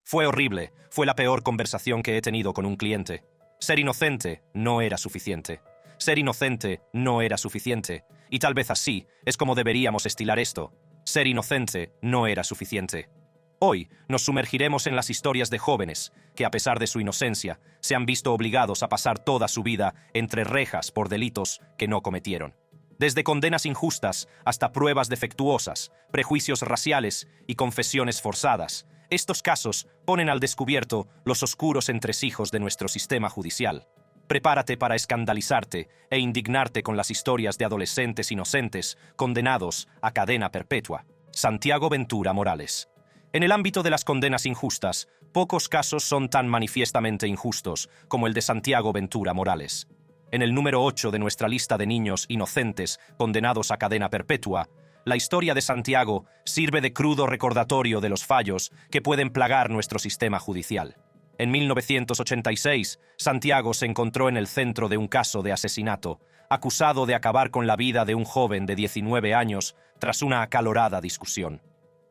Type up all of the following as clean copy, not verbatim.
Fue horrible, fue la peor conversación que he tenido con un cliente. Ser inocente no era suficiente. Ser inocente no era suficiente. Y tal vez así es como deberíamos estilar esto. Ser inocente no era suficiente. Hoy nos sumergiremos en las historias de jóvenes que, a pesar de su inocencia, se han visto obligados a pasar toda su vida entre rejas por delitos que no cometieron. Desde condenas injustas hasta pruebas defectuosas, prejuicios raciales y confesiones forzadas, estos casos ponen al descubierto los oscuros entresijos de nuestro sistema judicial. Prepárate para escandalizarte e indignarte con las historias de adolescentes inocentes condenados a cadena perpetua. Santiago Ventura Morales. En el ámbito de las condenas injustas, pocos casos son tan manifiestamente injustos como el de Santiago Ventura Morales. En el número 8 de nuestra lista de niños inocentes condenados a cadena perpetua, la historia de Santiago sirve de crudo recordatorio de los fallos que pueden plagar nuestro sistema judicial. En 1986, Santiago se encontró en el centro de un caso de asesinato, acusado de acabar con la vida de un joven de 19 años tras una acalorada discusión.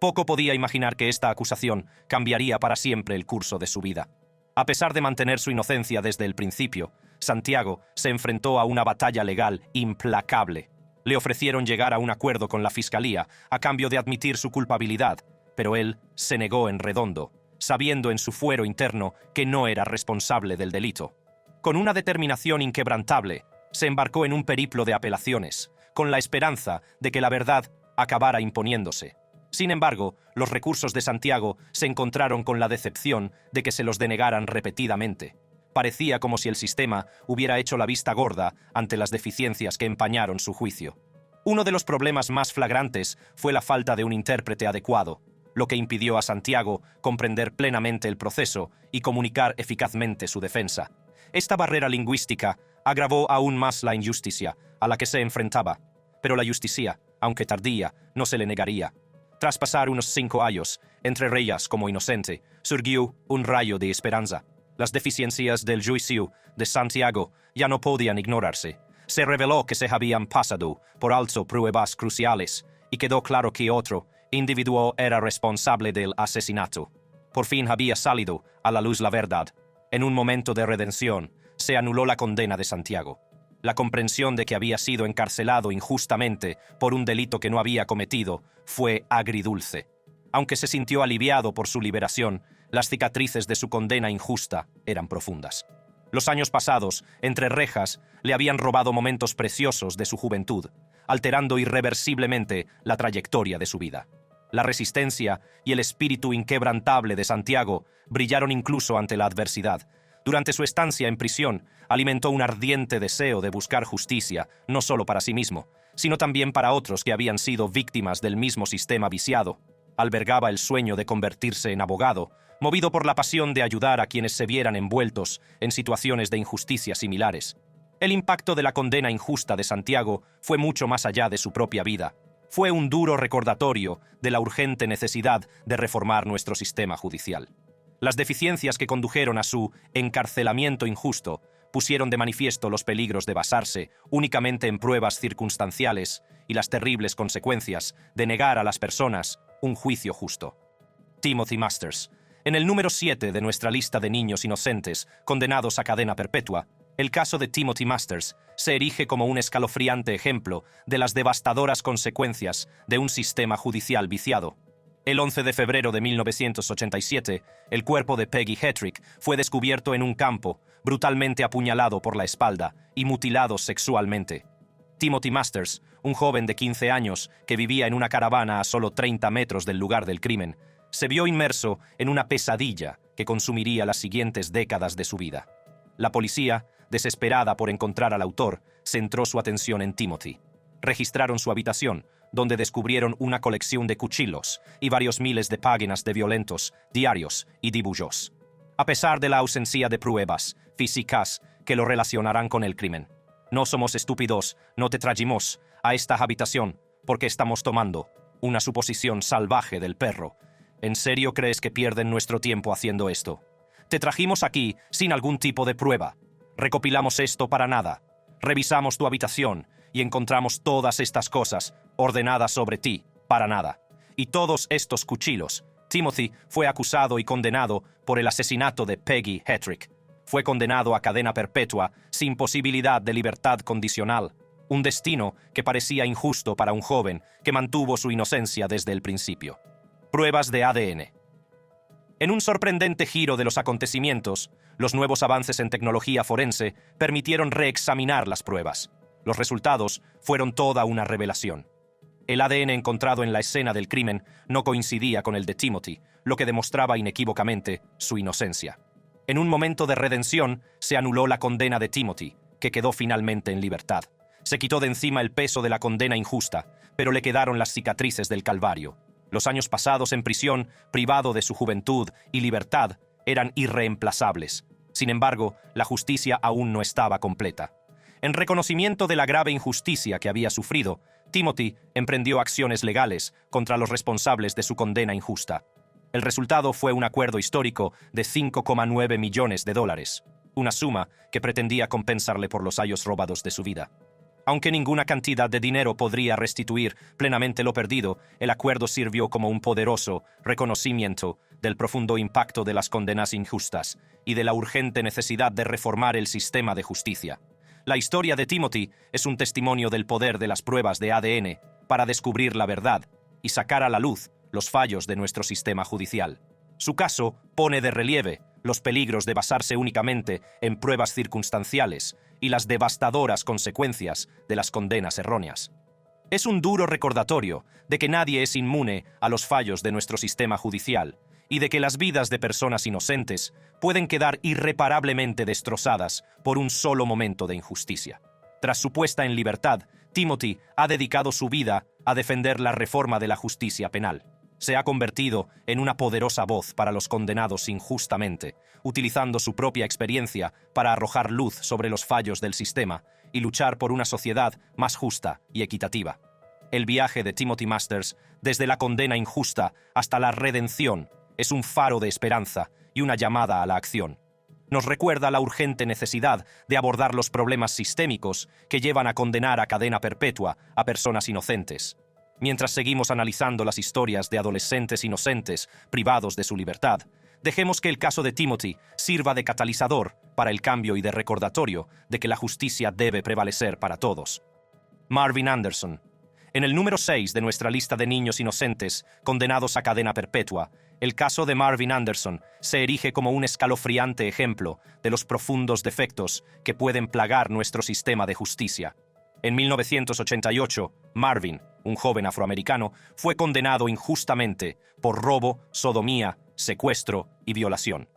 Poco podía imaginar que esta acusación cambiaría para siempre el curso de su vida. A pesar de mantener su inocencia desde el principio, Santiago se enfrentó a una batalla legal implacable. Le ofrecieron llegar a un acuerdo con la fiscalía a cambio de admitir su culpabilidad, pero él se negó en redondo, sabiendo en su fuero interno que no era responsable del delito. Con una determinación inquebrantable, se embarcó en un periplo de apelaciones, con la esperanza de que la verdad acabara imponiéndose. Sin embargo, los recursos de Santiago se encontraron con la decepción de que se los denegaran repetidamente. Parecía como si el sistema hubiera hecho la vista gorda ante las deficiencias que empañaron su juicio. Uno de los problemas más flagrantes fue la falta de un intérprete adecuado, lo que impidió a Santiago comprender plenamente el proceso y comunicar eficazmente su defensa. Esta barrera lingüística agravó aún más la injusticia a la que se enfrentaba, pero la justicia, aunque tardía, no se le negaría. Tras pasar unos 5 años, entre reyes como inocente, surgió un rayo de esperanza. Las deficiencias del juicio de Santiago ya no podían ignorarse. Se reveló que se habían pasado por alto pruebas cruciales y quedó claro que otro individuo era responsable del asesinato. Por fin había salido a la luz la verdad. En un momento de redención, se anuló la condena de Santiago. La comprensión de que había sido encarcelado injustamente por un delito que no había cometido fue agridulce. Aunque se sintió aliviado por su liberación, las cicatrices de su condena injusta eran profundas. Los años pasados, entre rejas, le habían robado momentos preciosos de su juventud, alterando irreversiblemente la trayectoria de su vida. La resistencia y el espíritu inquebrantable de Santiago brillaron incluso ante la adversidad. Durante su estancia en prisión, alimentó un ardiente deseo de buscar justicia, no solo para sí mismo, sino también para otros que habían sido víctimas del mismo sistema viciado. Albergaba el sueño de convertirse en abogado, movido por la pasión de ayudar a quienes se vieran envueltos en situaciones de injusticia similares. El impacto de la condena injusta de Santiago fue mucho más allá de su propia vida. Fue un duro recordatorio de la urgente necesidad de reformar nuestro sistema judicial. Las deficiencias que condujeron a su encarcelamiento injusto pusieron de manifiesto los peligros de basarse únicamente en pruebas circunstanciales y las terribles consecuencias de negar a las personas un juicio justo. Timothy Masters. En el número 7 de nuestra lista de niños inocentes condenados a cadena perpetua, el caso de Timothy Masters se erige como un escalofriante ejemplo de las devastadoras consecuencias de un sistema judicial viciado. El 11 de febrero de 1987, el cuerpo de Peggy Hetrick fue descubierto en un campo, brutalmente apuñalado por la espalda y mutilado sexualmente. Timothy Masters, un joven de 15 años que vivía en una caravana a solo 30 metros del lugar del crimen, se vio inmerso en una pesadilla que consumiría las siguientes décadas de su vida. La policía, desesperada por encontrar al autor, centró su atención en Timothy. Registraron su habitación, donde descubrieron una colección de cuchillos y varios miles de páginas de violentos, diarios y dibujos. A pesar de la ausencia de pruebas físicas que lo relacionarán con el crimen. No somos estúpidos, no te trajimos a esta habitación porque estamos tomando una suposición salvaje del perro. ¿En serio crees que pierden nuestro tiempo haciendo esto? Te trajimos aquí sin algún tipo de prueba. Recopilamos esto para nada. Revisamos tu habitación y encontramos todas estas cosas ordenadas sobre ti, para nada. Y todos estos cuchillos, Timothy fue acusado y condenado por el asesinato de Peggy Hetrick. Fue condenado a cadena perpetua sin posibilidad de libertad condicional, un destino que parecía injusto para un joven que mantuvo su inocencia desde el principio. Pruebas de ADN. En un sorprendente giro de los acontecimientos, los nuevos avances en tecnología forense permitieron reexaminar las pruebas. Los resultados fueron toda una revelación. El ADN encontrado en la escena del crimen no coincidía con el de Timothy, lo que demostraba inequívocamente su inocencia. En un momento de redención, se anuló la condena de Timothy, que quedó finalmente en libertad. Se quitó de encima el peso de la condena injusta, pero le quedaron las cicatrices del calvario. Los años pasados en prisión, privado de su juventud y libertad, eran irreemplazables. Sin embargo, la justicia aún no estaba completa. En reconocimiento de la grave injusticia que había sufrido, Timothy emprendió acciones legales contra los responsables de su condena injusta. El resultado fue un acuerdo histórico de $5,9 millones, una suma que pretendía compensarle por los años robados de su vida. Aunque ninguna cantidad de dinero podría restituir plenamente lo perdido, el acuerdo sirvió como un poderoso reconocimiento del profundo impacto de las condenas injustas y de la urgente necesidad de reformar el sistema de justicia. La historia de Timothy es un testimonio del poder de las pruebas de ADN para descubrir la verdad y sacar a la luz los fallos de nuestro sistema judicial. Su caso pone de relieve los peligros de basarse únicamente en pruebas circunstanciales y las devastadoras consecuencias de las condenas erróneas. Es un duro recordatorio de que nadie es inmune a los fallos de nuestro sistema judicial y de que las vidas de personas inocentes pueden quedar irreparablemente destrozadas por un solo momento de injusticia. Tras su puesta en libertad, Timothy ha dedicado su vida a defender la reforma de la justicia penal. Se ha convertido en una poderosa voz para los condenados injustamente, utilizando su propia experiencia para arrojar luz sobre los fallos del sistema y luchar por una sociedad más justa y equitativa. El viaje de Timothy Masters, desde la condena injusta hasta la redención, es un faro de esperanza y una llamada a la acción. Nos recuerda la urgente necesidad de abordar los problemas sistémicos que llevan a condenar a cadena perpetua a personas inocentes. Mientras seguimos analizando las historias de adolescentes inocentes privados de su libertad, dejemos que el caso de Timothy sirva de catalizador para el cambio y de recordatorio de que la justicia debe prevalecer para todos. Marvin Anderson. En el número 6 de nuestra lista de niños inocentes condenados a cadena perpetua, el caso de Marvin Anderson se erige como un escalofriante ejemplo de los profundos defectos que pueden plagar nuestro sistema de justicia. En 1988, Marvin, un joven afroamericano, fue condenado injustamente por robo, sodomía, secuestro y violación.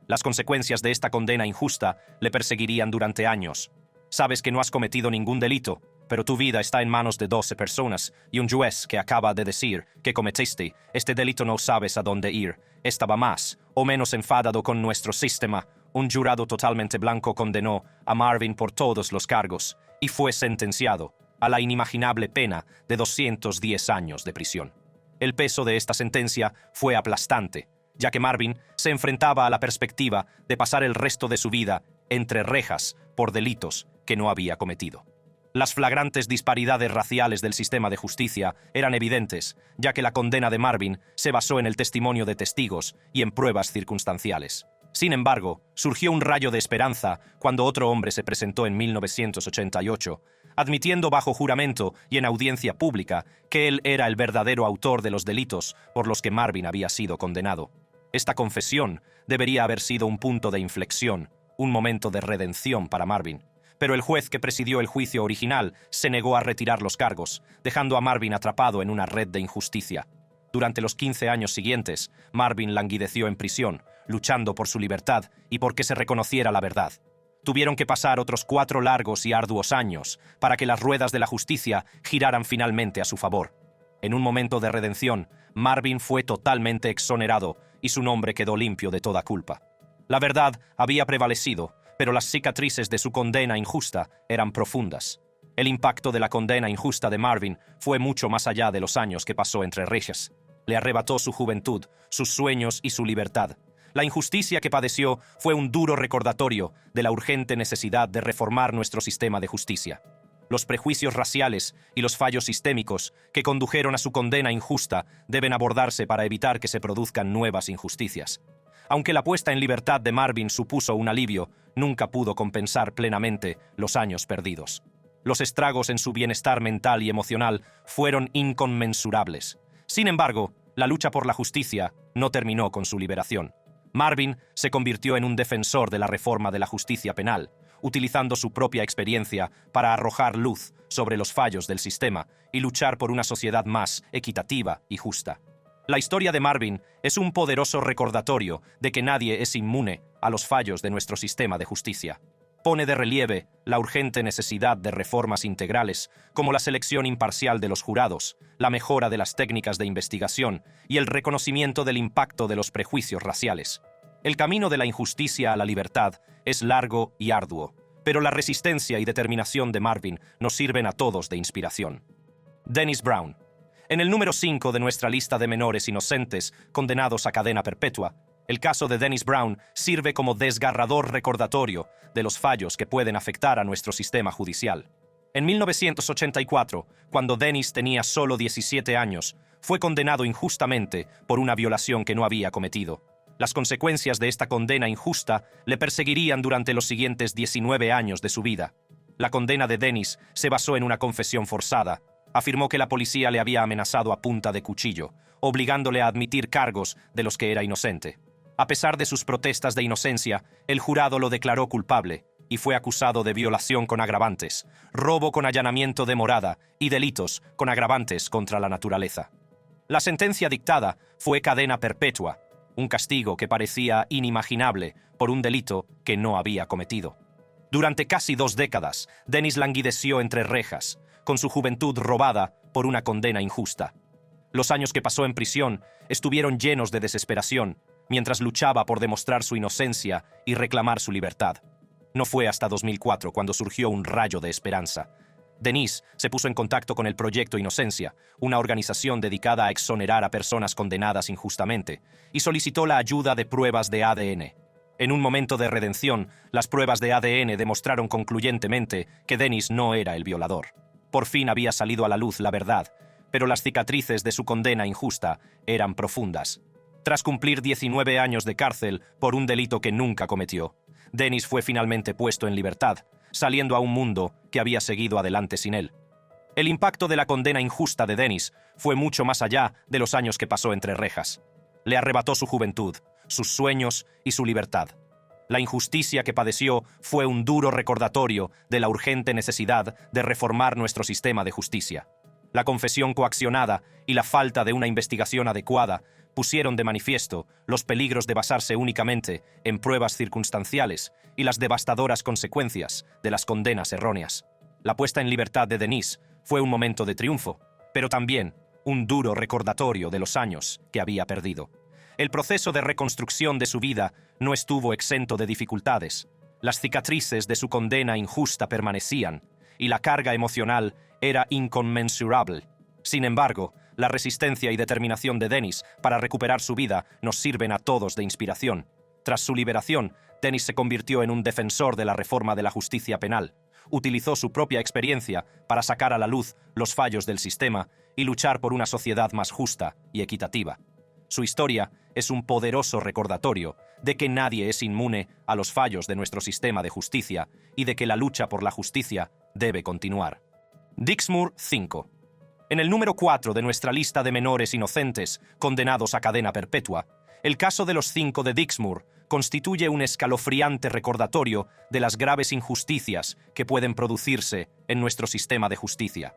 Las consecuencias de esta condena injusta le perseguirían durante años. Sabes que no has cometido ningún delito, pero tu vida está en manos de 12 personas y un juez que acaba de decir que cometiste este delito no sabes a dónde ir. Estaba más o menos enfadado con nuestro sistema. Un jurado totalmente blanco condenó a Marvin por todos los cargos y fue sentenciado a la inimaginable pena de 210 años de prisión. El peso de esta sentencia fue aplastante, ya que Marvin se enfrentaba a la perspectiva de pasar el resto de su vida entre rejas por delitos que no había cometido. Las flagrantes disparidades raciales del sistema de justicia eran evidentes, ya que la condena de Marvin se basó en el testimonio de testigos y en pruebas circunstanciales. Sin embargo, surgió un rayo de esperanza cuando otro hombre se presentó en 1988, admitiendo bajo juramento y en audiencia pública que él era el verdadero autor de los delitos por los que Marvin había sido condenado. Esta confesión debería haber sido un punto de inflexión, un momento de redención para Marvin. Pero el juez que presidió el juicio original se negó a retirar los cargos, dejando a Marvin atrapado en una red de injusticia. Durante los 15 años siguientes, Marvin languideció en prisión, luchando por su libertad y por que se reconociera la verdad. Tuvieron que pasar otros 4 largos y arduos años para que las ruedas de la justicia giraran finalmente a su favor. En un momento de redención, Marvin fue totalmente exonerado y su nombre quedó limpio de toda culpa. La verdad había prevalecido, pero las cicatrices de su condena injusta eran profundas. El impacto de la condena injusta de Marvin fue mucho más allá de los años que pasó entre rejas. Le arrebató su juventud, sus sueños y su libertad. La injusticia que padeció fue un duro recordatorio de la urgente necesidad de reformar nuestro sistema de justicia. Los prejuicios raciales y los fallos sistémicos que condujeron a su condena injusta deben abordarse para evitar que se produzcan nuevas injusticias. Aunque la puesta en libertad de Marvin supuso un alivio, nunca pudo compensar plenamente los años perdidos. Los estragos en su bienestar mental y emocional fueron inconmensurables. Sin embargo, la lucha por la justicia no terminó con su liberación. Marvin se convirtió en un defensor de la reforma de la justicia penal, utilizando su propia experiencia para arrojar luz sobre los fallos del sistema y luchar por una sociedad más equitativa y justa. La historia de Marvin es un poderoso recordatorio de que nadie es inmune a los fallos de nuestro sistema de justicia. Pone de relieve la urgente necesidad de reformas integrales, como la selección imparcial de los jurados, la mejora de las técnicas de investigación y el reconocimiento del impacto de los prejuicios raciales. El camino de la injusticia a la libertad es largo y arduo, pero la resistencia y determinación de Marvin nos sirven a todos de inspiración. Dennis Brown. En el número 5 de nuestra lista de menores inocentes condenados a cadena perpetua, el caso de Dennis Brown sirve como desgarrador recordatorio de los fallos que pueden afectar a nuestro sistema judicial. En 1984, cuando Dennis tenía solo 17 años, fue condenado injustamente por una violación que no había cometido. Las consecuencias de esta condena injusta le perseguirían durante los siguientes 19 años de su vida. La condena de Dennis se basó en una confesión forzada. Afirmó que la policía le había amenazado a punta de cuchillo, obligándole a admitir cargos de los que era inocente. A pesar de sus protestas de inocencia, el jurado lo declaró culpable y fue acusado de violación con agravantes, robo con allanamiento de morada y delitos con agravantes contra la naturaleza. La sentencia dictada fue cadena perpetua, un castigo que parecía inimaginable por un delito que no había cometido. Durante casi 2 décadas, Dennis languideció entre rejas, con su juventud robada por una condena injusta. Los años que pasó en prisión estuvieron llenos de desesperación, mientras luchaba por demostrar su inocencia y reclamar su libertad. No fue hasta 2004 cuando surgió un rayo de esperanza. Dennis se puso en contacto con el Proyecto Inocencia, una organización dedicada a exonerar a personas condenadas injustamente, y solicitó la ayuda de pruebas de ADN. En un momento de redención, las pruebas de ADN demostraron concluyentemente que Dennis no era el violador. Por fin había salido a la luz la verdad, pero las cicatrices de su condena injusta eran profundas. Tras cumplir 19 años de cárcel por un delito que nunca cometió, Dennis fue finalmente puesto en libertad, saliendo a un mundo que había seguido adelante sin él. El impacto de la condena injusta de Dennis fue mucho más allá de los años que pasó entre rejas. Le arrebató su juventud, sus sueños y su libertad. La injusticia que padeció fue un duro recordatorio de la urgente necesidad de reformar nuestro sistema de justicia. La confesión coaccionada y la falta de una investigación adecuada pusieron de manifiesto los peligros de basarse únicamente en pruebas circunstanciales y las devastadoras consecuencias de las condenas erróneas. La puesta en libertad de Dennis fue un momento de triunfo, pero también un duro recordatorio de los años que había perdido. El proceso de reconstrucción de su vida no estuvo exento de dificultades. Las cicatrices de su condena injusta permanecían, y la carga emocional era inconmensurable. Sin embargo, la resistencia y determinación de Dennis para recuperar su vida nos sirven a todos de inspiración. Tras su liberación, Dennis se convirtió en un defensor de la reforma de la justicia penal. Utilizó su propia experiencia para sacar a la luz los fallos del sistema y luchar por una sociedad más justa y equitativa. Su historia es un poderoso recordatorio de que nadie es inmune a los fallos de nuestro sistema de justicia y de que la lucha por la justicia debe continuar. Dixmoor 5. En el número 4 de nuestra lista de menores inocentes condenados a cadena perpetua, el caso de los 5 de Dixmoor constituye un escalofriante recordatorio de las graves injusticias que pueden producirse en nuestro sistema de justicia.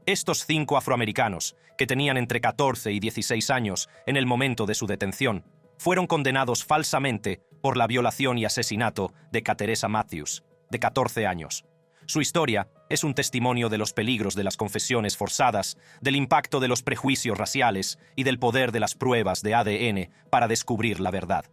Estos 5 afroamericanos, que tenían entre 14 y 16 años en el momento de su detención, fueron condenados falsamente por la violación y asesinato de Cateresa Matthews, de 14 años. Su historia es un testimonio de los peligros de las confesiones forzadas, del impacto de los prejuicios raciales y del poder de las pruebas de ADN para descubrir la verdad.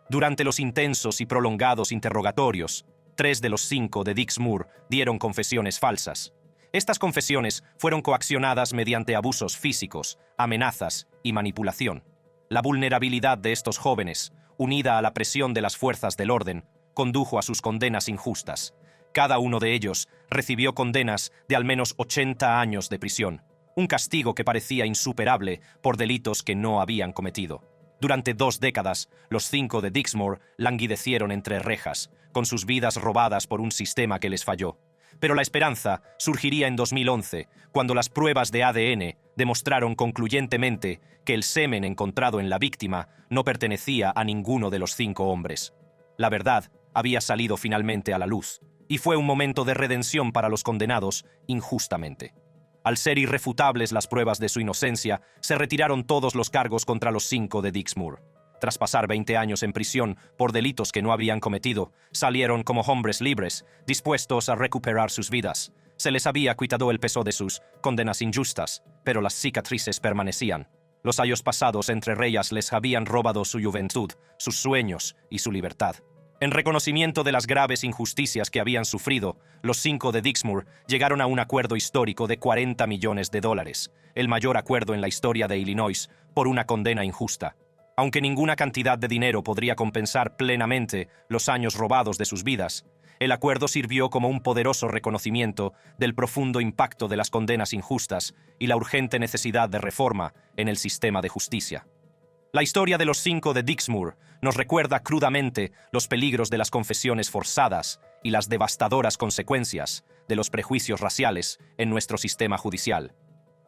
Durante los intensos y prolongados interrogatorios, 3 de los 5 de Dixmoor dieron confesiones falsas. Estas confesiones fueron coaccionadas mediante abusos físicos, amenazas y manipulación. La vulnerabilidad de estos jóvenes, unida a la presión de las fuerzas del orden, condujo a sus condenas injustas, Cada uno de ellos recibió condenas de al menos 80 años de prisión, un castigo que parecía insuperable por delitos que no habían cometido. Durante 2 décadas, los 5 de Dixmoor languidecieron entre rejas, con sus vidas robadas por un sistema que les falló. Pero la esperanza surgiría en 2011, cuando las pruebas de ADN demostraron concluyentemente que el semen encontrado en la víctima no pertenecía a ninguno de los 5 hombres. La verdad había salido finalmente a la luz, y fue un momento de redención para los condenados injustamente. Al ser irrefutables las pruebas de su inocencia, se retiraron todos los cargos contra los 5 de Dixmoor. Tras pasar 20 años en prisión por delitos que no habían cometido, salieron como hombres libres, dispuestos a recuperar sus vidas. Se les había quitado el peso de sus condenas injustas, pero las cicatrices permanecían. Los años pasados entre reyes les habían robado su juventud, sus sueños y su libertad. En reconocimiento de las graves injusticias que habían sufrido, los 5 de Dixmoor llegaron a un acuerdo histórico de $40 millones, el mayor acuerdo en la historia de Illinois, por una condena injusta. Aunque ninguna cantidad de dinero podría compensar plenamente los años robados de sus vidas, el acuerdo sirvió como un poderoso reconocimiento del profundo impacto de las condenas injustas y la urgente necesidad de reforma en el sistema de justicia. La historia de los 5 de Dixmoor nos recuerda crudamente los peligros de las confesiones forzadas y las devastadoras consecuencias de los prejuicios raciales en nuestro sistema judicial.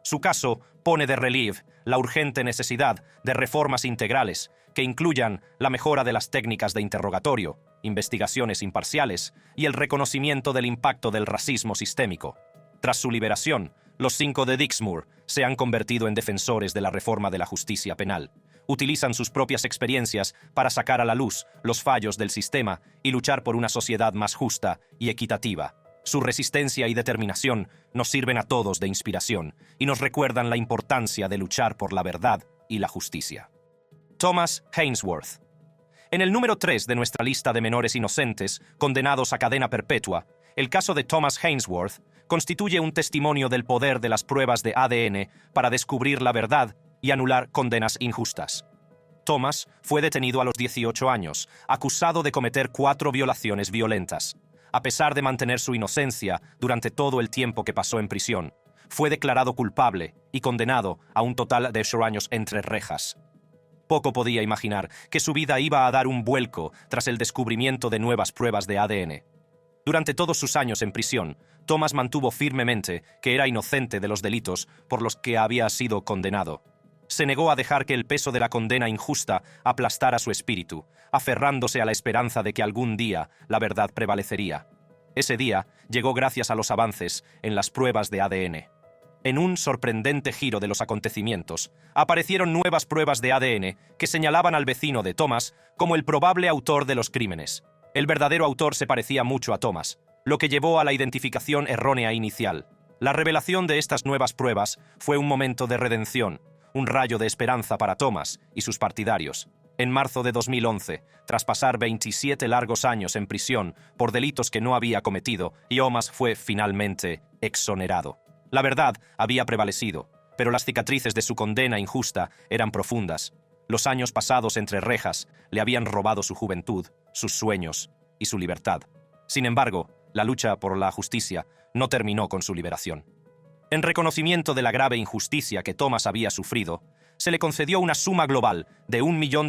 Su caso pone de relieve la urgente necesidad de reformas integrales que incluyan la mejora de las técnicas de interrogatorio, investigaciones imparciales y el reconocimiento del impacto del racismo sistémico. Tras su liberación, los 5 de Dixmoor se han convertido en defensores de la reforma de la justicia penal. Utilizan sus propias experiencias para sacar a la luz los fallos del sistema y luchar por una sociedad más justa y equitativa. Su resistencia y determinación nos sirven a todos de inspiración y nos recuerdan la importancia de luchar por la verdad y la justicia. Thomas Haynesworth. En el número 3 de nuestra lista de menores inocentes condenados a cadena perpetua, el caso de Thomas Haynesworth constituye un testimonio del poder de las pruebas de ADN para descubrir la verdad y anular condenas injustas. Thomas fue detenido a los 18 años, acusado de cometer 4 violaciones violentas. A pesar de mantener su inocencia durante todo el tiempo que pasó en prisión, fue declarado culpable y condenado a un total de 8 años entre rejas. Poco podía imaginar que su vida iba a dar un vuelco tras el descubrimiento de nuevas pruebas de ADN. Durante todos sus años en prisión, Thomas mantuvo firmemente que era inocente de los delitos por los que había sido condenado. Se negó a dejar que el peso de la condena injusta aplastara su espíritu, aferrándose a la esperanza de que algún día la verdad prevalecería. Ese día llegó gracias a los avances en las pruebas de ADN. En un sorprendente giro de los acontecimientos, aparecieron nuevas pruebas de ADN que señalaban al vecino de Thomas como el probable autor de los crímenes. El verdadero autor se parecía mucho a Thomas, lo que llevó a la identificación errónea inicial. La revelación de estas nuevas pruebas fue un momento de redención, un rayo de esperanza para Thomas y sus partidarios. En marzo de 2011, tras pasar 27 largos años en prisión por delitos que no había cometido, Thomas fue finalmente exonerado. La verdad había prevalecido, pero las cicatrices de su condena injusta eran profundas. Los años pasados entre rejas le habían robado su juventud, sus sueños y su libertad. Sin embargo, la lucha por la justicia no terminó con su liberación. En reconocimiento de la grave injusticia que Thomas había sufrido, se le concedió una suma global de $1 millón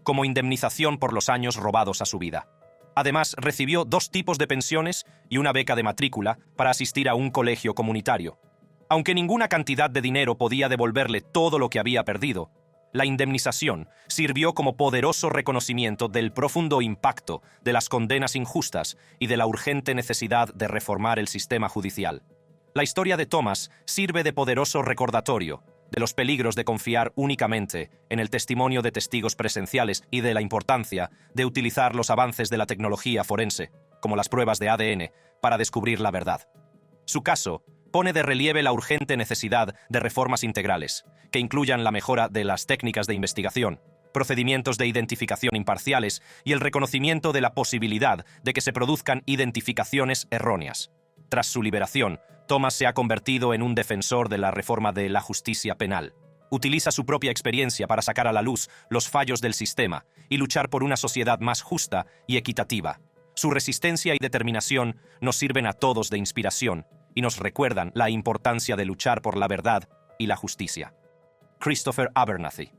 como indemnización por los años robados a su vida. Además, recibió 2 tipos de pensiones y una beca de matrícula para asistir a un colegio comunitario. Aunque ninguna cantidad de dinero podía devolverle todo lo que había perdido, la indemnización sirvió como poderoso reconocimiento del profundo impacto de las condenas injustas y de la urgente necesidad de reformar el sistema judicial. La historia de Thomas sirve de poderoso recordatorio de los peligros de confiar únicamente en el testimonio de testigos presenciales y de la importancia de utilizar los avances de la tecnología forense, como las pruebas de ADN, para descubrir la verdad. Su caso pone de relieve la urgente necesidad de reformas integrales, que incluyan la mejora de las técnicas de investigación, procedimientos de identificación imparciales y el reconocimiento de la posibilidad de que se produzcan identificaciones erróneas. Tras su liberación, Thomas se ha convertido en un defensor de la reforma de la justicia penal. Utiliza su propia experiencia para sacar a la luz los fallos del sistema y luchar por una sociedad más justa y equitativa. Su resistencia y determinación nos sirven a todos de inspiración y nos recuerdan la importancia de luchar por la verdad y la justicia. Christopher Abernathy.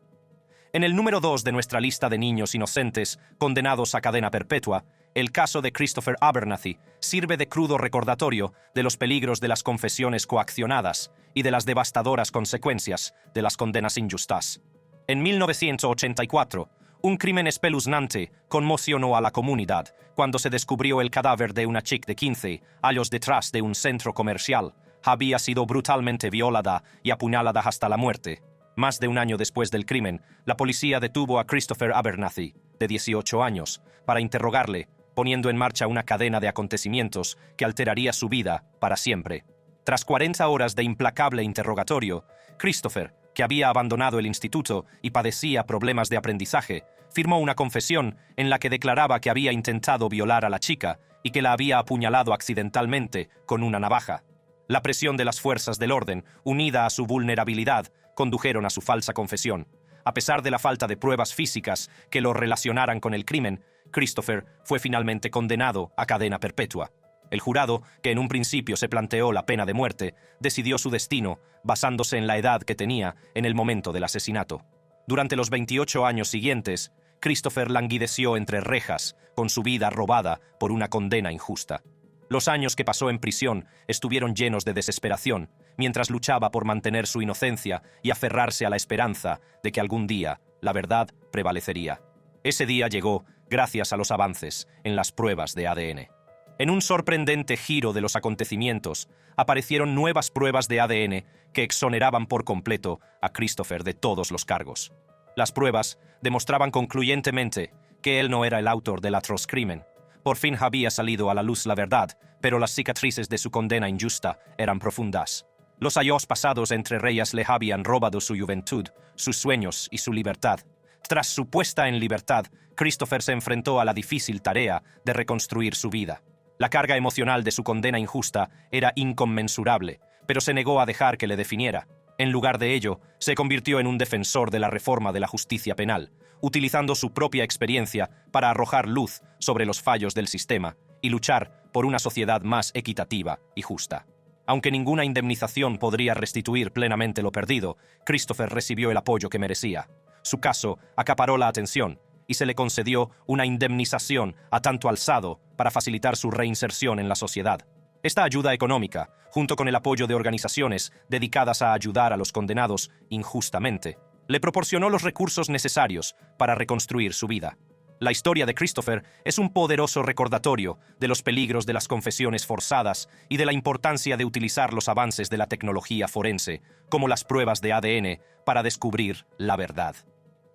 En el número 2 de nuestra lista de niños inocentes condenados a cadena perpetua, el caso de Christopher Abernathy sirve de crudo recordatorio de los peligros de las confesiones coaccionadas y de las devastadoras consecuencias de las condenas injustas. En 1984, un crimen espeluznante conmocionó a la comunidad cuando se descubrió el cadáver de una chica de 15 años detrás de un centro comercial. Había sido brutalmente violada y apuñalada hasta la muerte. Más de un año después del crimen, la policía detuvo a Christopher Abernathy, de 18 años, para interrogarle, poniendo en marcha una cadena de acontecimientos que alteraría su vida para siempre. Tras 40 horas de implacable interrogatorio, Christopher, que había abandonado el instituto y padecía problemas de aprendizaje, firmó una confesión en la que declaraba que había intentado violar a la chica y que la había apuñalado accidentalmente con una navaja. La presión de las fuerzas del orden, unida a su vulnerabilidad, condujeron a su falsa confesión. A pesar de la falta de pruebas físicas que lo relacionaran con el crimen, Christopher fue finalmente condenado a cadena perpetua. El jurado, que en un principio se planteó la pena de muerte, decidió su destino basándose en la edad que tenía en el momento del asesinato. Durante los 28 años siguientes, Christopher languideció entre rejas, con su vida robada por una condena injusta. Los años que pasó en prisión estuvieron llenos de desesperación, mientras luchaba por mantener su inocencia y aferrarse a la esperanza de que algún día la verdad prevalecería. Ese día llegó gracias a los avances en las pruebas de ADN. En un sorprendente giro de los acontecimientos, aparecieron nuevas pruebas de ADN que exoneraban por completo a Christopher de todos los cargos. Las pruebas demostraban concluyentemente que él no era el autor del atroz crimen. Por fin había salido a la luz la verdad, pero las cicatrices de su condena injusta eran profundas. Los años pasados entre reyes le habían robado su juventud, sus sueños y su libertad. Tras su puesta en libertad, Christopher se enfrentó a la difícil tarea de reconstruir su vida. La carga emocional de su condena injusta era inconmensurable, pero se negó a dejar que le definiera. En lugar de ello, se convirtió en un defensor de la reforma de la justicia penal, utilizando su propia experiencia para arrojar luz sobre los fallos del sistema y luchar por una sociedad más equitativa y justa. Aunque ninguna indemnización podría restituir plenamente lo perdido, Christopher recibió el apoyo que merecía. Su caso acaparó la atención y se le concedió una indemnización a tanto alzado para facilitar su reinserción en la sociedad. Esta ayuda económica, junto con el apoyo de organizaciones dedicadas a ayudar a los condenados injustamente, le proporcionó los recursos necesarios para reconstruir su vida. La historia de Christopher es un poderoso recordatorio de los peligros de las confesiones forzadas y de la importancia de utilizar los avances de la tecnología forense, como las pruebas de ADN, para descubrir la verdad.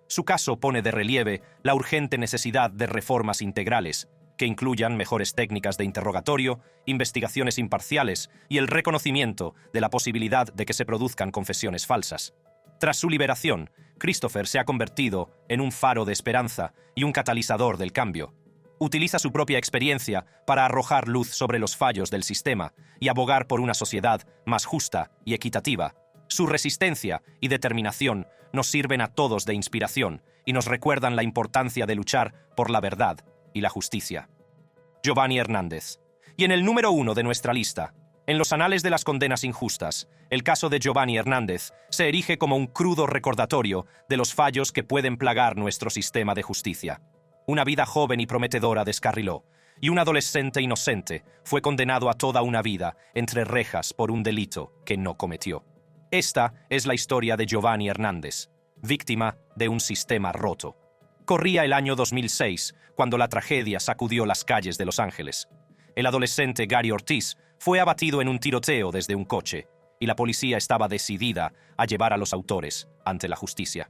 Su caso pone de relieve la urgente necesidad de reformas integrales, que incluyan mejores técnicas de interrogatorio, investigaciones imparciales y el reconocimiento de la posibilidad de que se produzcan confesiones falsas. Tras su liberación, Christopher se ha convertido en un faro de esperanza y un catalizador del cambio. Utiliza su propia experiencia para arrojar luz sobre los fallos del sistema y abogar por una sociedad más justa y equitativa. Su resistencia y determinación nos sirven a todos de inspiración y nos recuerdan la importancia de luchar por la verdad y la justicia. Giovanni Hernández. Y en el número 1 de nuestra lista, en los anales de las condenas injustas, el caso de Giovanni Hernández se erige como un crudo recordatorio de los fallos que pueden plagar nuestro sistema de justicia. Una vida joven y prometedora descarriló, y un adolescente inocente fue condenado a toda una vida entre rejas por un delito que no cometió. Esta es la historia de Giovanni Hernández, víctima de un sistema roto. Corría el año 2006, cuando la tragedia sacudió las calles de Los Ángeles. El adolescente Gary Ortiz fue abatido en un tiroteo desde un coche, y la policía estaba decidida a llevar a los autores ante la justicia.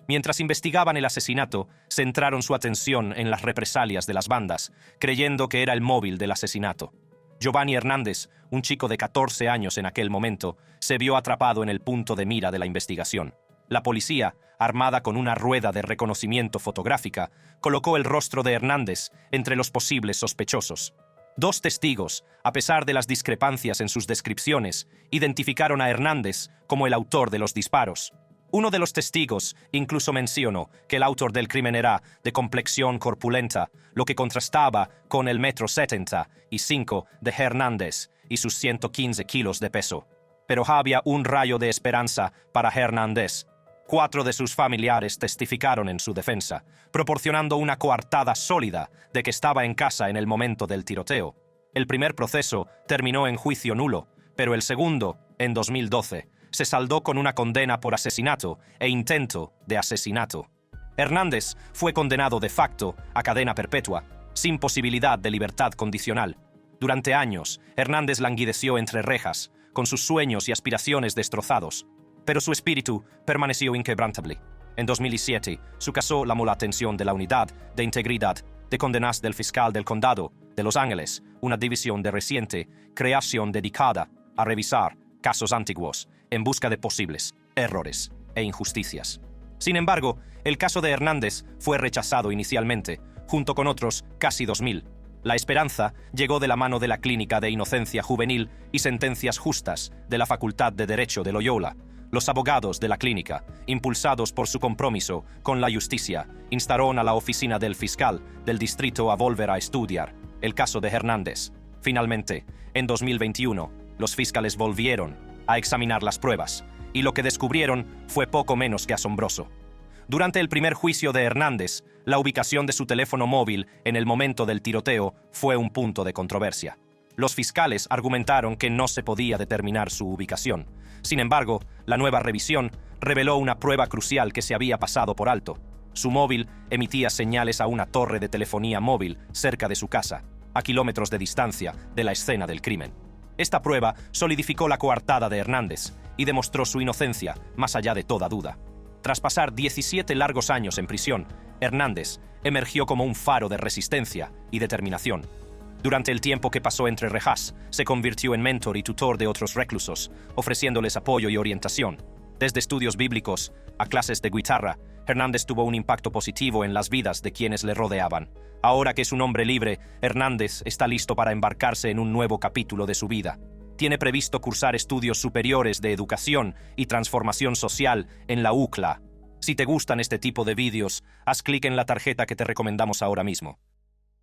Mientras investigaban el asesinato, centraron su atención en las represalias de las bandas, creyendo que era el móvil del asesinato. Giovanni Hernández, un chico de 14 años en aquel momento, se vio atrapado en el punto de mira de la investigación. La policía, armada con una rueda de reconocimiento fotográfica, colocó el rostro de Hernández entre los posibles sospechosos. 2 testigos, a pesar de las discrepancias en sus descripciones, identificaron a Hernández como el autor de los disparos. Uno de los testigos incluso mencionó que el autor del crimen era de complexión corpulenta, lo que contrastaba con el 1,75 m de Hernández y sus 115 kilos de peso. Pero había un rayo de esperanza para Hernández. 4 de sus familiares testificaron en su defensa, proporcionando una coartada sólida de que estaba en casa en el momento del tiroteo. El primer proceso terminó en juicio nulo, pero el segundo, en 2012, se saldó con una condena por asesinato e intento de asesinato. Hernández fue condenado de facto a cadena perpetua, sin posibilidad de libertad condicional. Durante años, Hernández languideció entre rejas, con sus sueños y aspiraciones destrozados, pero su espíritu permaneció inquebrantable. En 2007, su caso llamó la atención de la Unidad de Integridad de Condenas del Fiscal del Condado de Los Ángeles, una división de reciente creación dedicada a revisar casos antiguos en busca de posibles errores e injusticias. Sin embargo, el caso de Hernández fue rechazado inicialmente, junto con otros casi 2000. La esperanza llegó de la mano de la Clínica de Inocencia Juvenil y Sentencias Justas de la Facultad de Derecho de Loyola. Los abogados de la clínica, impulsados por su compromiso con la justicia, instaron a la oficina del fiscal del distrito a volver a estudiar el caso de Hernández. Finalmente, en 2021, los fiscales volvieron a examinar las pruebas, y lo que descubrieron fue poco menos que asombroso. Durante el primer juicio de Hernández, la ubicación de su teléfono móvil en el momento del tiroteo fue un punto de controversia. Los fiscales argumentaron que no se podía determinar su ubicación. Sin embargo, la nueva revisión reveló una prueba crucial que se había pasado por alto. Su móvil emitía señales a una torre de telefonía móvil cerca de su casa, a kilómetros de distancia de la escena del crimen. Esta prueba solidificó la coartada de Hernández y demostró su inocencia más allá de toda duda. Tras pasar 17 largos años en prisión, Hernández emergió como un faro de resistencia y determinación. Durante el tiempo que pasó entre rejas, se convirtió en mentor y tutor de otros reclusos, ofreciéndoles apoyo y orientación. Desde estudios bíblicos a clases de guitarra, Hernández tuvo un impacto positivo en las vidas de quienes le rodeaban. Ahora que es un hombre libre, Hernández está listo para embarcarse en un nuevo capítulo de su vida. Tiene previsto cursar estudios superiores de educación y transformación social en la UCLA. Si te gustan este tipo de vídeos, haz clic en la tarjeta que te recomendamos ahora mismo.